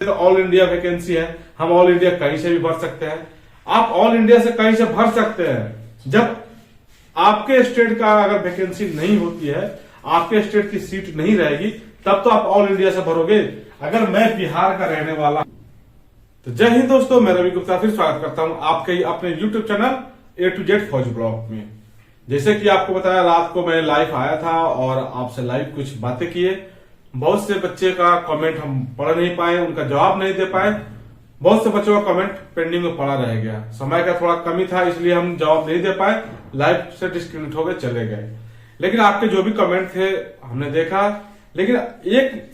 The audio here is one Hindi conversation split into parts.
ऑल इंडिया वैकेंसी है, हम ऑल इंडिया कहीं से भी भर सकते हैं। आप ऑल इंडिया से कहीं से भर सकते हैं। जब आपके स्टेट का अगर वैकेंसी नहीं होती है, आपके स्टेट की सीट नहीं रहेगी, तब तो आप ऑल इंडिया से भरोगे। अगर मैं बिहार का रहने वाला, तो जय हिंद दोस्तों, मैं रवि गुप्ता फिर स्वागत करता हूं आपके अपने YouTube channel A to Z फौज ब्लॉग में। जैसे कि आपको बताया, रात को मैं लाइव आया था और आपसे लाइव कुछ बातें किए। बहुत से बच्चे का कमेंट हम पढ़ नहीं पाए, उनका जवाब नहीं दे पाए। बहुत से बच्चों का कमेंट पेंडिंग में पड़ा रह गया। समय का थोड़ा कमी था, इसलिए हम जवाब नहीं दे पाए, लाइव से डिस्कनेक्ट हो गए, चले गए। लेकिन आपके जो भी कमेंट थे हमने देखा। लेकिन एक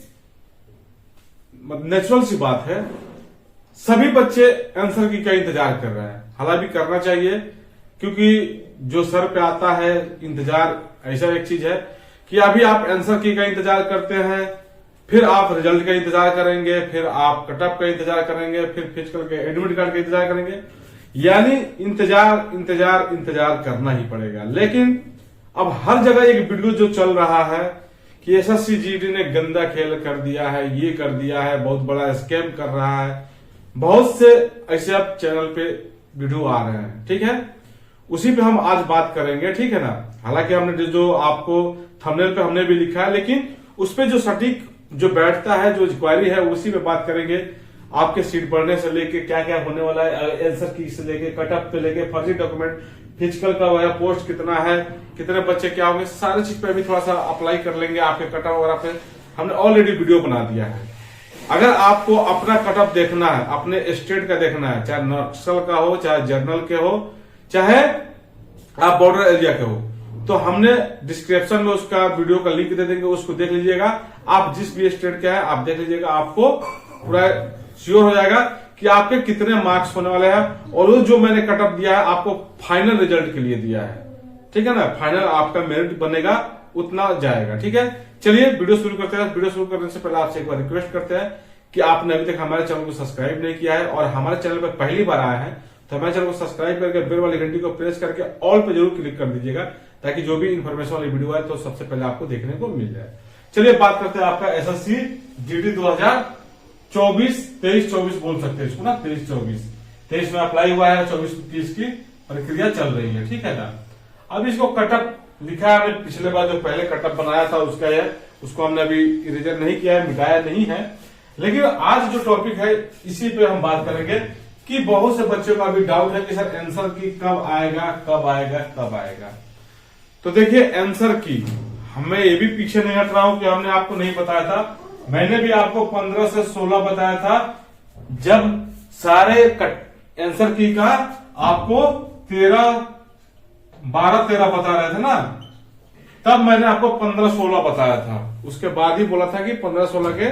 नेचुरल सी बात है, सभी बच्चे आंसर की क्या इंतजार कर रहे हैं। हालांकि करना चाहिए, क्योंकि जो सर पे आता है इंतजार ऐसा एक चीज है कि अभी आप आंसर की का इंतजार करते हैं, फिर आप रिजल्ट का इंतजार करेंगे, फिर आप कटअप का इंतजार करेंगे, फिर फिजिकल के एडमिट कार्ड का इंतजार करेंगे। यानी इंतजार इंतजार इंतजार करना ही पड़ेगा। लेकिन अब हर जगह एक वीडियो जो चल रहा है कि एसएससी जीडी ने गंदा खेल कर दिया है, ये कर दिया है, बहुत बड़ा स्कैम कर रहा है। बहुत से ऐसे अब चैनल पे वीडियो आ रहे हैं, ठीक है, उसी पे हम आज बात करेंगे, ठीक है ना। हालांकि हमने जो आपको थंबनेल पे हमने भी लिखा है, लेकिन उस पे जो सटीक जो बैठता है, जो क्वेरी है, उसी पे बात करेंगे। आपके सीट बढ़ने से लेके क्या क्या होने वाला है, आंसर की से लेके कटअप पे लेके फर्जी डॉक्यूमेंट, फिजिकल का वह पोस्ट कितना है, कितने बच्चे क्या होंगे, सारी चीज पे भी थोड़ा सा अप्लाई कर लेंगे। आपके कटअप वगैरह पे हमने ऑलरेडी वीडियो बना दिया है। अगर आपको अपना कटअप देखना है, अपने स्टेट का देखना है, चाहे नक्सल का हो, चाहे जर्नल के हो, चाहे आप बॉर्डर एरिया के हो, तो हमने डिस्क्रिप्शन में उसका वीडियो का लिंक दे देंगे, उसको देख लीजिएगा। आप जिस भी स्टेट के हैं आप देख लीजिएगा, आपको पूरा श्योर हो जाएगा कि आपके कितने मार्क्स होने वाले हैं। और वो जो मैंने कटअप दिया है आपको फाइनल रिजल्ट के लिए दिया है, ठीक है ना। फाइनल आपका मेरिट बनेगा उतना जाएगा, ठीक है। चलिए वीडियो शुरू करते हैं। वीडियो शुरू करने से पहले आपसे एक बार रिक्वेस्ट करते हैं कि आपने अभी तक हमारे चैनल को सब्सक्राइब नहीं किया है और हमारे चैनल पर पहली बार आया है, तो हमारे चैनल को सब्सक्राइब करके बेल वाली घंटी को प्रेस करके ऑल पे जरूर क्लिक कर दीजिएगा, ताकि जो भी इन्फॉर्मेशन वाली वीडियो आए तो सबसे पहले आपको देखने को मिल जाए। चलिए बात करते हैं आपका एसएससी जीडी 2024 बोल सकते हैं इसको ना, 23 में अप्लाई हुआ है, 24-25 की प्रक्रिया चल रही है, ठीक है ना। अब इसको कटअप लिखा है, हमने पिछले बार जो पहले कटअप बनाया था उसका है, उसको हमने अभी इरेजर नहीं किया है, मिटाया नहीं है। लेकिन आज जो टॉपिक है इसी पे हम बात करेंगे कि बहुत से बच्चों का भी डाउट है कि सर आंसर की कब आएगा, कब आएगा, कब आएगा। तो देखिए, आंसर की हमें ये भी पीछे नहीं हट रहा हूं कि हमने आपको नहीं बताया था। मैंने भी आपको 15 से 16 बताया था, जब सारे आंसर की का आपको 12-13 बता रहे थे ना, तब मैंने आपको 15-16 बताया था। उसके बाद ही बोला था कि 15-16 के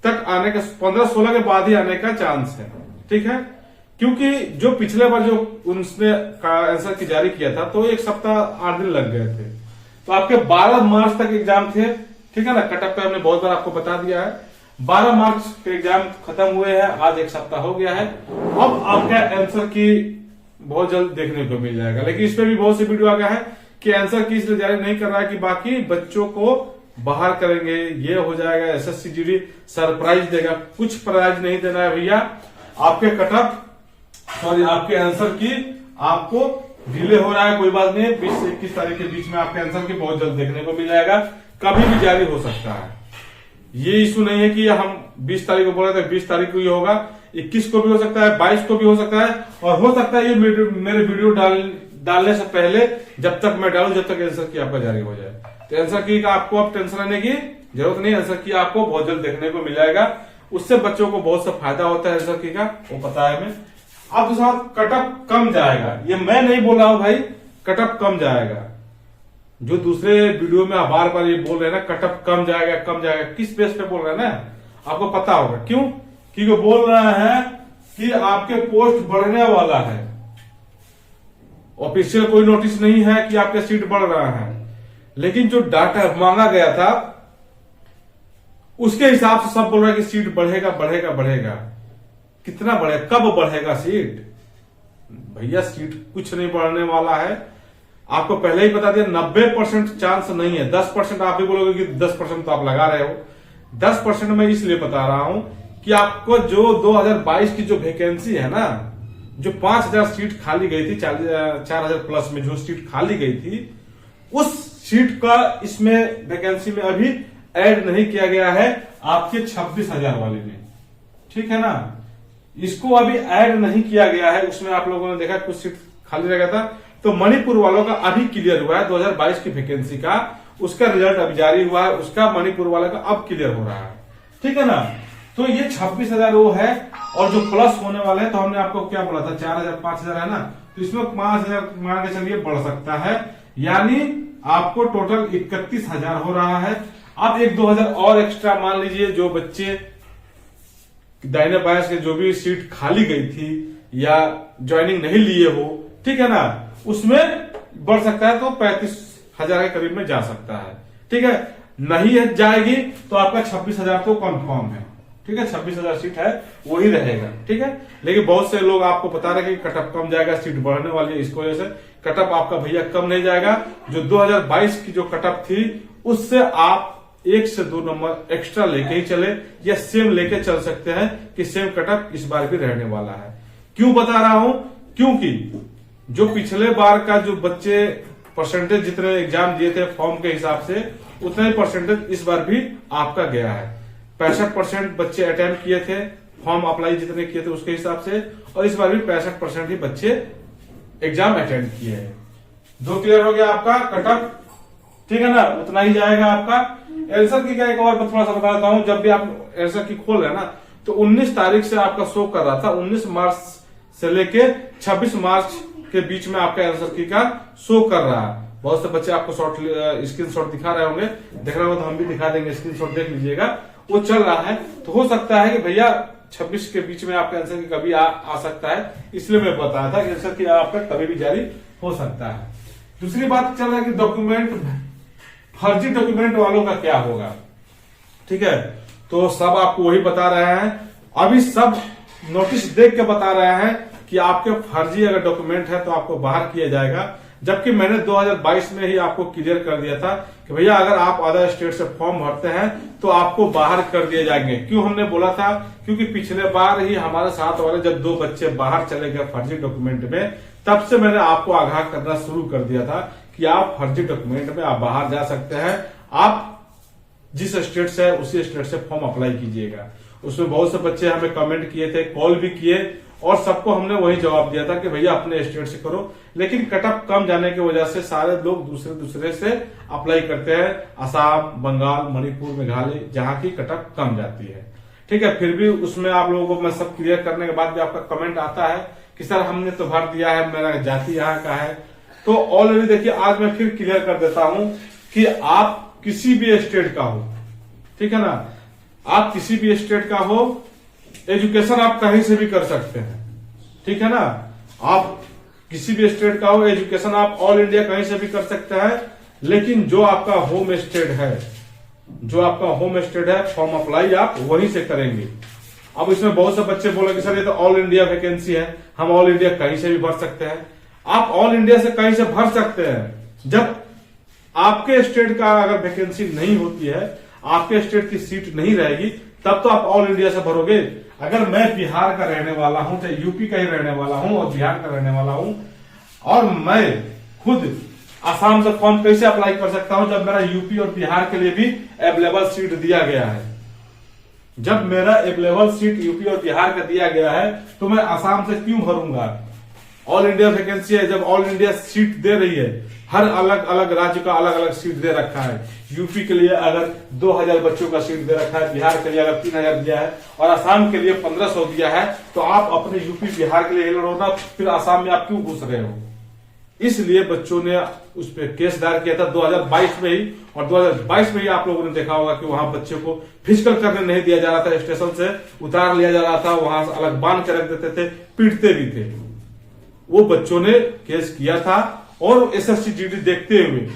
तक आने का, 15-16 के बाद ही आने का चांस है, ठीक है। क्योंकि जो पिछले बार जो उनने आंसर की जारी किया था, तो 1 सप्ताह 8 दिन लग गए थे। तो आपके 12 मार्च तक एग्जाम थे, ठीक है ना। कटअप पे हमने बहुत बार आपको बता दिया है। 12 मार्च के एग्जाम खत्म हुए हैं, आज 1 सप्ताह हो गया है। अब आपका आंसर की बहुत जल्द देखने को मिल जाएगा। लेकिन इसमें भी बहुत सी वीडियो आ गया है कि आंसर की इसलिए जारी नहीं कर रहा है कि बाकी बच्चों को बाहर करेंगे, ये हो जाएगा, एसएससी जीडी सरप्राइज देगा। कुछ प्राइज नहीं देना है भैया। आपके कटअप सॉरी आपके आंसर की आपको डिले हो रहा है, कोई बात नहीं, 20 से 21 तारीख के बीच में आपके आंसर की बहुत जल्द देखने को मिल जाएगा। कभी भी जारी हो सकता है, ये इशू नहीं है कि हम 20 तारीख को बोल रहे थे 20 तारीख को ये होगा, 21 को भी हो सकता है, 22 को भी हो सकता है, और हो सकता है ये मेरे वीडियो डालने से पहले, जब तक मैं डालू, जब तक आंसर की आपका जारी हो जाए। तो आंसर की का आपको अब टेंशन लेने की जरूरत नहीं। आंसर की आपको बहुत जल्द देखने को मिल जाएगा। उससे बच्चों को बहुत सा फायदा होता है आंसर की का, वो पता है हमें। अब दूसरा कटअप कम जाएगा, ये मैं नहीं बोल रहा हूं भाई, कटअप कम जाएगा। जो दूसरे वीडियो में बार बार ये बोल रहे हैं ना, कटअप कम जाएगा, कम जाएगा, किस बेस पे बोल रहे हैं ना, आपको पता होगा क्यों। क्योंकि बोल रहे हैं कि आपके पोस्ट बढ़ने वाला है। ऑफिशियल कोई नोटिस नहीं है कि आपके सीट बढ़ रहा है, लेकिन जो डाटा मांगा गया था उसके हिसाब से सब बोल रहा है कि सीट बढ़ेगा बढ़ेगा बढ़ेगा। कितना बढ़ेगा, कब बढ़ेगा सीट? भैया सीट कुछ नहीं बढ़ने वाला है, आपको पहले ही बता दिया। 90% चांस नहीं है, 10% आप भी बोलोगे कि 10% तो आप लगा रहे हो। 10% मैं इसलिए बता रहा हूं कि आपको जो 2022 की जो वैकेंसी है ना, जो 5000 सीट खाली गई थी, 4000 प्लस में जो सीट खाली गई थी, उस सीट का इसमें वैकेंसी में अभी ऐड नहीं किया गया है आपके 26,000 वाले में। ठीक है ना, इसको अभी ऐड नहीं किया गया है। उसमें आप लोगों ने देखा कुछ सीट खाली रह गया था, तो मणिपुर वालों का अभी क्लियर हुआ है 2022 की वैकेंसी का, उसका रिजल्ट अभी जारी हुआ है, उसका मणिपुर वाला का अब क्लियर हो रहा है। ठीक है ना, तो ये 26,000 वो है, और जो प्लस होने वाले हैं तो हमने आपको क्या बोला था 4,000 5,000 है ना, तो इसमें 5,000 मान के चलिए बढ़ सकता है, यानी आपको टोटल 31,000 हो रहा है। अब एक 2,000 और एक्स्ट्रा मान लीजिए, जो बच्चे दाहिने बाएं से जो भी सीट खाली गई थी या ज्वाइनिंग नहीं लिए हो, ठीक है ना, उसमें बढ़ सकता है, तो 35,000 के करीब में जा सकता है। ठीक है, नहीं है जाएगी तो आपका 26,000 तो कंफर्म है। ठीक है, 26,000 सीट है वही रहेगा। ठीक है, लेकिन बहुत से लोग आपको बता रहे हैं कि कटअप कम जाएगा, सीट बढ़ने वाली है, इसको वजह से कटअप आपका भैया कम नहीं जाएगा। जो 2022 की जो कटअप थी उससे आप 1 से 2 नंबर एक्स्ट्रा लेके ही चले, या सेम लेके चल सकते हैं कि सेम कटअप इस बार भी रहने वाला है। क्यों बता रहा हूं, क्योंकि जो पिछले बार का जो बच्चे परसेंटेज जितने एग्जाम दिए थे फॉर्म के हिसाब से, उतना ही परसेंटेज इस बार भी आपका गया है। 65% बच्चे अटेम्प्ट किए थे, फॉर्म अप्लाई जितने किए थे उसके हिसाब से, और इस बार भी 65% ही बच्चे एग्जाम अटेम्प्ट किए हैं। 2 क्लियर हो गया आपका कटअप। ठीक है ना, उतना ही जाएगा आपका। आंसर की क्या एक और थोड़ा सा बता देता हूं, जब भी आप आंसर की खोल रहे हैं ना, तो 19 तारीख से आपका शो कर रहा था, 19 मार्च से लेके 26 मार्च के बीच में आपका आंसर की का शो कर रहा है। बहुत से बच्चे आपको स्क्रीनशॉट दिखा रहे होंगे, देख रहे हो तो हम भी दिखा देंगे, स्क्रीनशॉट देख लीजिएगा, वो चल रहा है। तो हो सकता है कि भैया 26 के बीच में आपका आंसर की कभी आ सकता है, इसलिए मैं बताया था कि आंसर की आपका कभी भी जारी हो सकता है। दूसरी बात चल रहा है कि डॉक्यूमेंट, फर्जी डॉक्यूमेंट वालों का क्या होगा। ठीक है, तो सब आपको वही बता रहे हैं, अभी सब नोटिस देख के बता रहे हैं कि आपके फर्जी अगर डॉक्यूमेंट है तो आपको बाहर किया जाएगा। जबकि मैंने 2022 में ही आपको क्लियर कर दिया था कि भैया अगर आप अदर स्टेट से फॉर्म भरते हैं तो आपको बाहर कर दिए जाएंगे। क्यों हमने बोला था, क्योंकि पिछले बार ही हमारे साथ वाले जब 2 बच्चे बाहर चले गए फर्जी डॉक्यूमेंट में, तब से मैंने आपको आगाह करना शुरू कर दिया था कि आप फर्जी डॉक्यूमेंट में आप बाहर जा सकते हैं, आप जिस स्टेट से है उसी स्टेट से फॉर्म अप्लाई कीजिएगा। उसमें बहुत से बच्चे हमें कमेंट किए थे, कॉल भी किए, और सबको हमने वही जवाब दिया था कि भैया अपने स्टेट से करो। लेकिन कटअप कम जाने की वजह से सारे लोग दूसरे से अप्लाई करते हैं, असम, बंगाल, मणिपुर, मेघालय, जहां की कटअप कम जाती है। ठीक है, फिर भी उसमें आप लोगों को मैं सब क्लियर करने के बाद भी आपका कमेंट आता है कि सर हमने तो भर दिया है, मेरा जाति यहाँ का है। तो ऑलरेडी देखिए, आज मैं फिर क्लियर कर देता हूं कि आप किसी भी स्टेट का हो, ठीक है ना, आप किसी भी स्टेट का हो, एजुकेशन आप कहीं से भी कर सकते हैं। ठीक है ना, आप किसी भी स्टेट का हो, एजुकेशन आप ऑल इंडिया कहीं से भी कर सकते हैं, लेकिन जो आपका होम स्टेट है, फॉर्म अप्लाई आप वहीं से करेंगे। अब इसमें बहुत से बच्चे बोले कि सर ये तो ऑल इंडिया वैकेंसी है, हम ऑल इंडिया कहीं से भी भर सकते हैं। आप ऑल इंडिया से कहीं से भर सकते हैं, जब आपके स्टेट का अगर वैकेंसी नहीं होती है, आपके स्टेट की सीट नहीं रहेगी, तब तो आप ऑल इंडिया से भरोगे। अगर मैं बिहार का रहने वाला हूं, चाहे यूपी का ही रहने वाला हूं और बिहार का रहने वाला हूं, और मैं खुद आसाम से फॉर्म कैसे अप्लाई कर सकता हूं जब मेरा यूपी और बिहार के लिए भी अवेलेबल सीट दिया गया है। जब मेरा अवेलेबल सीट यूपी और बिहार का दिया गया है तो मैं आसाम से क्यों भरूंगा। ऑल इंडिया वैकेंसी है, जब ऑल इंडिया सीट दे रही है, हर अलग अलग राज्य का अलग अलग सीट दे रखा है। यूपी के लिए अगर 2,000 बच्चों का सीट दे रखा है, बिहार के लिए अगर 3,000 दिया है और आसाम के लिए 1,500 दिया है, तो आप अपने यूपी बिहार के लिए लड़ो ना, फिर आसाम में आप क्यों घुस रहे हो। इसलिए बच्चों ने उस पर केस दायर किया था 2022 में ही, और 2022 में ही आप लोगों ने देखा होगा कि वहां बच्चे को फिजिकल करने नहीं दिया जा रहा था, स्टेशन से उतार लिया जा रहा था, वहां से अलग बांध के रख देते थे, पीटते भी थे। वो बच्चों ने केस किया था, और SSC-GD देखते हुए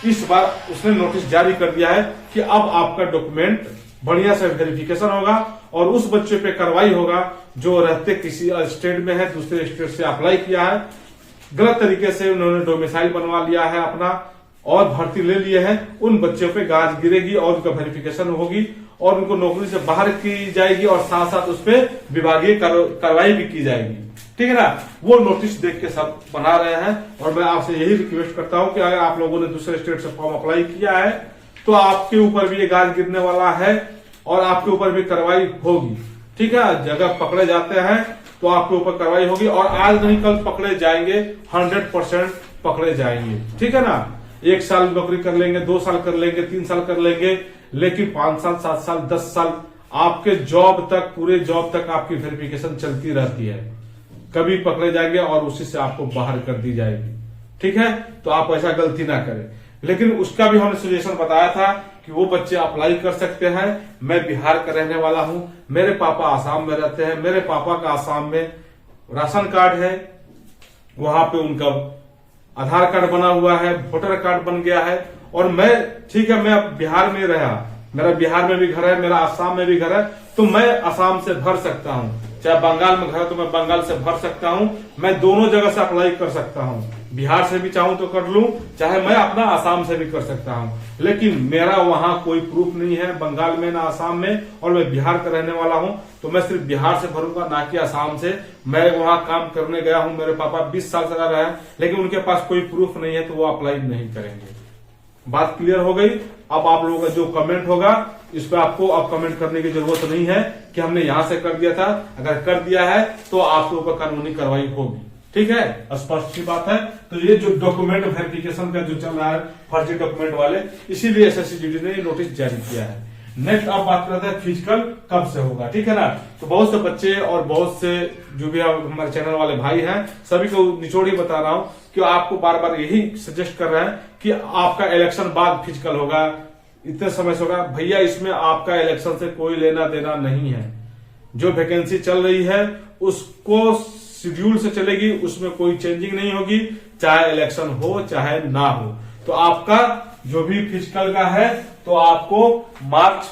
इस बार उसने नोटिस जारी कर दिया है कि अब आपका डॉक्यूमेंट बढ़िया से वेरिफिकेशन होगा और उस बच्चे पे कार्रवाई होगा जो रहते किसी स्टेट में है, दूसरे स्टेट से अप्लाई किया है, गलत तरीके से उन्होंने डोमिसाइल बनवा लिया है अपना और भर्ती ले लिए है, उन बच्चों पे गाज गिरेगी और उनका वेरिफिकेशन होगी और उनको नौकरी से बाहर की जाएगी और साथ साथ उस पर विभागीय कार्रवाई भी की जाएगी। ठीक है ना, वो नोटिस देख के सब बना रहे हैं। और मैं आपसे यही रिक्वेस्ट करता हूं कि अगर आप लोगों ने दूसरे स्टेट से फॉर्म अप्लाई किया है तो आपके ऊपर भी ये गाज गिरने वाला है और आपके ऊपर भी कार्रवाई होगी। ठीक है, जगह पकड़े जाते हैं तो आपके ऊपर कार्रवाई होगी और आज नहीं कल पकड़े जाएंगे, 100% पकड़े जाएंगे। ठीक है ना, 1 साल नौकरी कर लेंगे, 2 साल कर लेंगे, 3 साल कर लेंगे, लेकिन 5 साल, 7 साल, 10 साल आपके जॉब तक, पूरे जॉब तक आपकी वेरिफिकेशन चलती रहती है। कभी पकड़े जाएंगे और उसी से आपको बाहर कर दी जाएगी। ठीक है, तो आप ऐसा गलती ना करें। लेकिन उसका भी हमने सजेशन बताया था कि वो बच्चे अप्लाई कर सकते हैं। मैं बिहार का रहने वाला हूं, मेरे पापा आसाम में रहते हैं, मेरे पापा का आसाम में राशन कार्ड है, वहां पे उनका आधार कार्ड बना हुआ है, वोटर कार्ड बन गया है। और मैं, ठीक है, मैं अब बिहार में रहा, मेरा बिहार में भी घर है, मेरा आसाम में भी घर है, तो मैं आसाम से भर सकता हूं। चाहे बंगाल में घर है तो मैं बंगाल से भर सकता हूं। मैं दोनों जगह से अप्लाई कर सकता हूं, बिहार से भी चाहूं तो कर लूं, चाहे मैं अपना आसाम से भी कर सकता हूं। लेकिन मेरा वहां कोई प्रूफ नहीं है, बंगाल में ना आसाम में, और मैं बिहार का रहने वाला हूं, तो मैं सिर्फ बिहार से भरूंगा, ना कि आसाम से। मैं वहां काम करने गया हूं, मेरे पापा 20 साल से रह रहे हैं, लेकिन उनके पास कोई प्रूफ नहीं है, तो वो अप्लाई नहीं करेंगे। बात क्लियर हो गई। अब आप लोगों का जो कमेंट होगा इस पर आपको अब कमेंट करने की जरूरत नहीं है कि हमने यहां से कर दिया था। अगर कर दिया है तो आपके ऊपर कानूनी कार्रवाई होगी। ठीक है, स्पष्ट सी बात है। तो ये जो डॉक्यूमेंट वेरिफिकेशन का जो चल रहा है, फर्जी डॉक्यूमेंट वाले, इसीलिए एसएससीजीडी ने नोटिस जारी किया है। नेक्स्ट आप बात करते हैं फिजिकल कब से होगा। ठीक है ना, तो बहुत से बच्चे और बहुत से जो भी हमारे चैनल वाले भाई हैं, सभी को निचोड़ ही बता रहा हूं कि आपको बार बार यही सजेस्ट कर रहे हैं कि आपका इलेक्शन बाद फिजिकल होगा, इतने समय से होगा। भैया, इसमें आपका इलेक्शन से कोई लेना देना नहीं है। जो वैकेंसी चल रही है उसको शेड्यूल से चलेगी, उसमें कोई चेंजिंग नहीं होगी, चाहे इलेक्शन हो चाहे ना हो। तो आपका जो भी फिजिकल का है तो आपको मार्च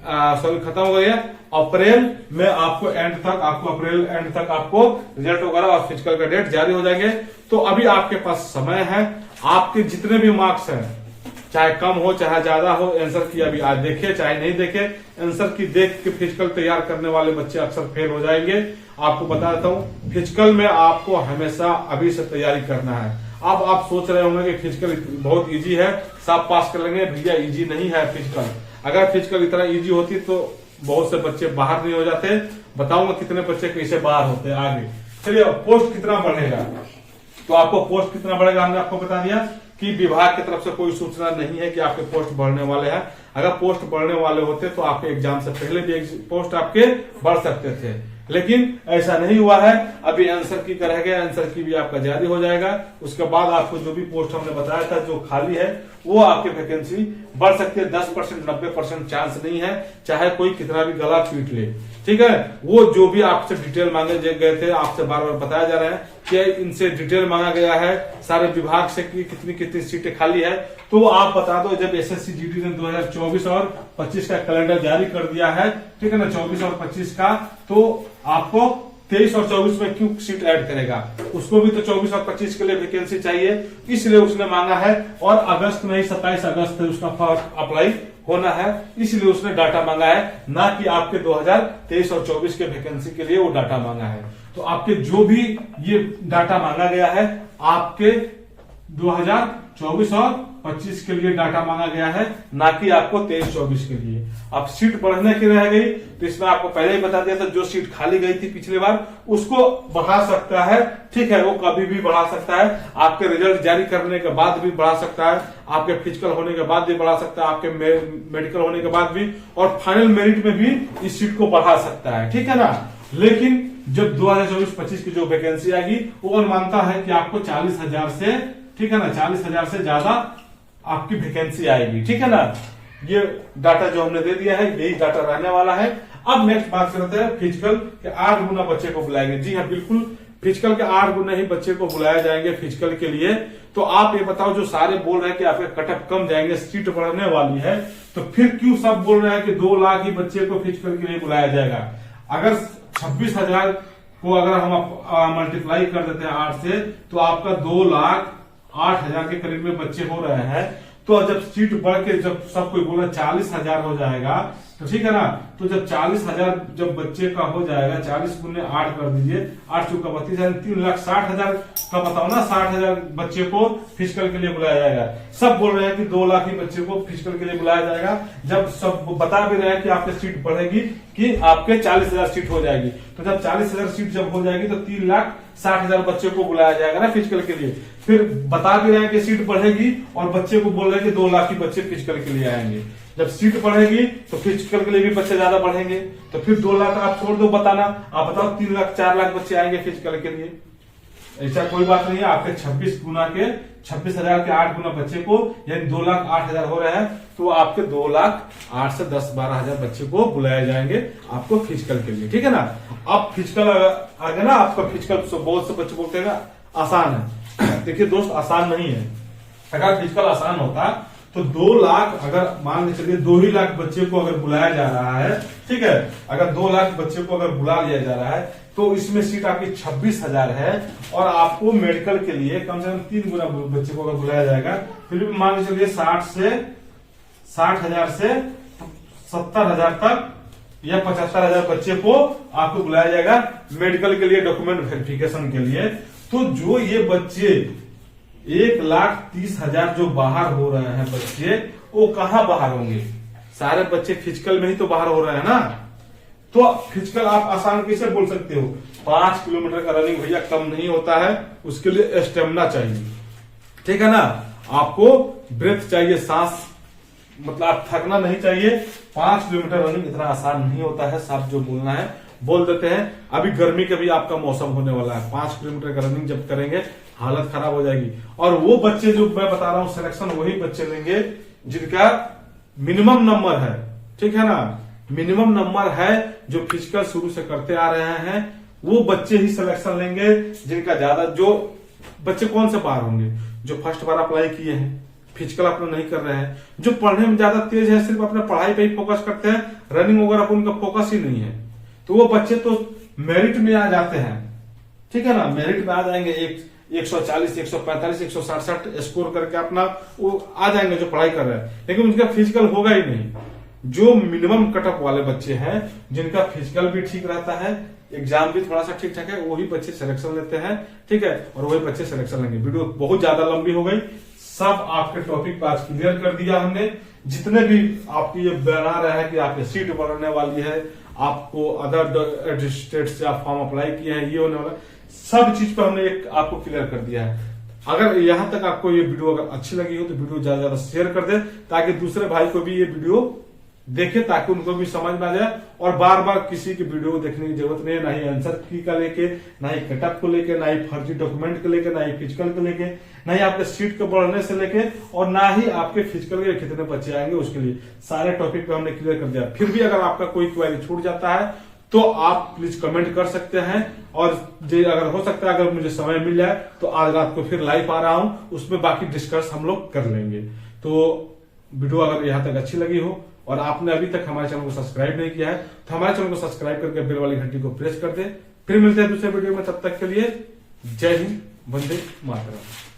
खत्म हो गया, अप्रैल में आपको एंड तक, आपको अप्रैल एंड तक आपको रिजल्ट वगैरह और फिजिकल का डेट जारी हो जाएंगे। तो अभी आपके पास समय है। आपके जितने भी मार्क्स हैं, चाहे कम हो चाहे ज्यादा हो, आंसर की अभी आज देखे चाहे नहीं देखे, आंसर की देख के फिजिकल तैयार करने वाले बच्चे अक्सर फेल हो जाएंगे। आपको बता देता हूं, फिजिकल में आपको हमेशा अभी से तैयारी करना है। अब आप सोच रहे होंगे कि फिजिकल बहुत इजी है, सब पास कर लेंगे। भैया, इजी नहीं है फिजिकल। अगर फिजिकल इतना इजी होती तो बहुत से बच्चे बाहर नहीं हो जाते। बताऊंगा कितने बच्चे कैसे बाहर होते आगे। चलिए, पोस्ट कितना बढ़ेगा, तो आपको पोस्ट कितना बढ़ेगा हमने आपको बता दिया कि विभाग की तरफ से कोई सूचना नहीं है कि आपके पोस्ट बढ़ने वाले हैं। अगर पोस्ट बढ़ने वाले होते तो आपके एग्जाम से पहले भी पोस्ट आपके बढ़ सकते थे, लेकिन ऐसा नहीं हुआ है। अभी आंसर की रह गया, आंसर की भी आपका जारी हो जाएगा। उसके बाद आपको जो भी पोस्ट हमने बताया था जो खाली है, वो आपकी वैकेंसी बढ़ सकती है। 10% 90% चांस नहीं है, चाहे कोई कितना भी गला पीट ले। ठीक है, वो जो भी आपसे डिटेल मांगे गए थे, आपसे बार बार बताया जा रहा है कि इनसे डिटेल मांगा गया है सारे विभाग से कि कितनी कितनी सीटें खाली है। तो आप बता दो, जब एसएससीजीडी ने 2024 और 25 का कैलेंडर जारी कर दिया है, ठीक है ना, 24 और 25 का, तो आपको 23 और 24 में क्यों सीट ऐड करेगा? उसको भी तो 24 और 25 के लिए वैकेंसी चाहिए, इसलिए उसने मांगा है। और अगस्त में ही 27 अगस्त से उसका फॉर्म अप्लाई होना है, इसलिए उसने डाटा मांगा है, ना कि आपके 2023 और 24 के वैकेंसी के लिए वो डाटा मांगा है। तो आपके जो भी ये डाटा मांगा गया है, आपके 2024 और 25 के लिए डाटा मांगा गया है, ना कि आपको 23-24 के लिए। अब सीट बढ़ने की रह गई तो इसमें आपको पहले ही बता दिया था, जो सीट खाली गई थी पिछली बार उसको बढ़ा सकता है। ठीक है, वो कभी भी बढ़ा सकता है, आपके रिजल्ट जारी करने के बाद भी बढ़ा सकता है, आपके फिजिकल होने के बाद भी बढ़ा सकता है, आपके मेडिकल होने के बाद भी, और फाइनल मेरिट में भी इस सीट को बढ़ा सकता है। ठीक है ना, लेकिन जब 2024-25 की जो वैकेंसी आएगी, वो अनुमानता है कि आपको 40,000 से, ठीक है ना, 40,000 से ज्यादा आपकी वैकेंसी आएगी। ठीक है ना, ये डाटा जो हमने दे दिया है यही डाटा रहने वाला है। अब नेक्स्ट बात करते हैं फिजिकल के 8 गुना बच्चे को बुलाएंगे। जी हाँ, बिल्कुल, फिजिकल के 8 गुना ही बच्चे को बुलाया जाएंगे फिजिकल के लिए। तो आप ये बताओ, जो सारे बोल रहे हैं कि आपके कटअप कम जाएंगे, सीट बढ़ने वाली है, तो फिर क्यों सब बोल रहे हैं कि 2 लाख ही बच्चे को फिजिकल के लिए बुलाया जाएगा? अगर 26,000 को अगर हम मल्टीप्लाई कर देते हैं 8 से, तो आपका 2,08,000 के करीब में बच्चे हो रहे हैं। तो जब सीट बढ़ के जब सब कोई बोला 40,000 हो जाएगा, तो ठीक है ना, तो जब 40,000 जब बच्चे का हो जाएगा, 40 गुने 8 कर दीजिए, 8 चौका 32,000, 3,60,000 का बताओ ना, 60,000 बच्चे को फिजिकल के लिए बुलाया जाएगा। सब बोल रहे हैं कि 2 लाख ही बच्चे को फिजिकल के लिए बुलाया जाएगा, जब सब बता भी रहे हैं कि आपकी सीट बढ़ेगी कि आपके 40,000 सीट हो जाएगी। तो जब 40,000 सीट जब हो जाएगी तो 3,60,000 बच्चे को बुलाया जाएगा ना फिजिकल के लिए। फिर बता भी रहे हैं कि सीट बढ़ेगी और बच्चे को बोल रहे हैं कि 2 लाख ही बच्चे फिजिकल के लिए आएंगे। जब सीट बढ़ेगी तो फिजिकल के लिए भी बच्चे ज्यादा बढ़ेंगे, तो फिर 2 लाख आप छोड़ दो बताना, आप बताओ 3 लाख 4 लाख बच्चे आएंगे फिजिकल के लिए। ऐसा कोई बात नहीं है, आपके 26,000 के 8 गुना बच्चे को यानी 2,08,000 हो रहा है, तो आपके 2,08,000 से 10-12,000 बच्चे को बुलाए जाएंगे आपको फिजिकल के लिए, ठीक है ना। अब फिजिकल आ गया ना आपका फिजिकल, बहुत से बच्चे बोलते हैं आसान है। देखिए दोस्त, आसान नहीं है। अगर फिजिकल आसान होता तो 2 लाख, अगर मान के चलिए 2 ही लाख बच्चे को अगर बुलाया जा रहा है, ठीक है, अगर 2 लाख बच्चे को अगर बुला लिया जा रहा है तो इसमें सीट आपकी 26,000 है, और आपको मेडिकल के लिए कम से कम 3 गुना बच्चे को अगर बुलाया जाएगा, फिर भी मान के चलिए 60,000 से 70,000 तक या 75,000 बच्चे को आपको बुलाया जाएगा मेडिकल के लिए, डॉक्यूमेंट वेरिफिकेशन के लिए। तो जो ये बच्चे 1,30,000 जो बाहर हो रहे हैं बच्चे, वो कहाँ बाहर होंगे? सारे बच्चे फिजिकल में ही तो बाहर हो रहे हैं ना। तो फिजिकल आप आसान कैसे बोल सकते हो? 5 किलोमीटर का रनिंग भैया कम नहीं होता है, उसके लिए स्टेमिना चाहिए, ठीक है ना। आपको ब्रेथ चाहिए, सांस, मतलब आप थकना नहीं चाहिए। 5 किलोमीटर रनिंग इतना आसान नहीं होता है, साफ जो बोलना है बोल देते हैं। अभी गर्मी का भी आपका मौसम होने वाला है, 5 किलोमीटर का रनिंग जब करेंगे हालत खराब हो जाएगी। और वो बच्चे जो मैं बता रहा हूं सिलेक्शन वही बच्चे लेंगे जिनका मिनिमम नंबर है, ठीक है ना, मिनिमम नंबर है, जो फिजिकल शुरू से करते आ रहे हैं, वो बच्चे ही सिलेक्शन लेंगे। जिनका ज्यादा, जो बच्चे कौन से बाहर होंगे? जो फर्स्ट बार अप्लाई किए हैं, फिजिकल अपना नहीं कर रहे हैं, जो पढ़ने में ज्यादा तेज है, सिर्फ अपने पढ़ाई पे ही फोकस करते हैं, रनिंग वगैरह पर उनका फोकस ही नहीं है, तो वो बच्चे तो मेरिट में आ जाते हैं, ठीक है ना, मेरिट में आ जाएंगे। 140, 145, 160 स्कोर करके अपना वो आ जाएंगे जो पढ़ाई कर रहे हैं, लेकिन उनका फिजिकल होगा ही नहीं। जो मिनिमम कटअप वाले बच्चे हैं, जिनका फिजिकल भी ठीक रहता है, एग्जाम भी थोड़ा सा ठीक ठाक है, वही बच्चे सिलेक्शन लेते हैं, ठीक है, और वही बच्चे सिलेक्शन लेंगे। वीडियो बहुत ज्यादा लंबी हो गई, सब आपके टॉपिक पर आज क्लियर कर दिया हमने। जितने भी आपकी ये बना रहे हैं कि आपकी सीट बढ़ने वाली है, आपको अदर स्टेट से आप फॉर्म अप्लाई किए हैं, ये होने वाला, सब चीज पर हमने एक आपको क्लियर कर दिया है। अगर यहां तक आपको ये वीडियो अगर अच्छी लगी हो तो वीडियो ज्यादा ज्यादा शेयर कर दे, ताकि दूसरे भाई को भी ये वीडियो देखे, ताकि उनको भी समझ में आ जाए। और बार बार किसी की वीडियो देखने की जरूरत नहीं है, ना ही आंसर की का लेके, ना ही कटअप को लेके, ना ही फर्जी डॉक्यूमेंट को लेके, ना ही फिजिकल को लेके, ना ही आपके सीट के बढ़ने से लेके, और ना ही आपके फिजिकल के कितने बच्चे आएंगे उसके लिए, सारे टॉपिक पे हमने क्लियर कर दिया। फिर भी अगर आपका कोई क्वेरी छूट जाता है तो आप प्लीज कमेंट कर सकते हैं, और अगर हो सकता है अगर मुझे समय मिल जाए तो आज रात को फिर लाइव आ रहा हूं, उसमें बाकी डिस्कस हम लोग कर लेंगे। तो वीडियो अगर यहां तक अच्छी लगी हो और आपने अभी तक हमारे चैनल को सब्सक्राइब नहीं किया है तो हमारे चैनल को सब्सक्राइब करके बेल वाली घंटी को प्रेस कर दे। फिर मिलते हैं दूसरे वीडियो में, तब तक के लिए जय हिंद, वंदे मातरम।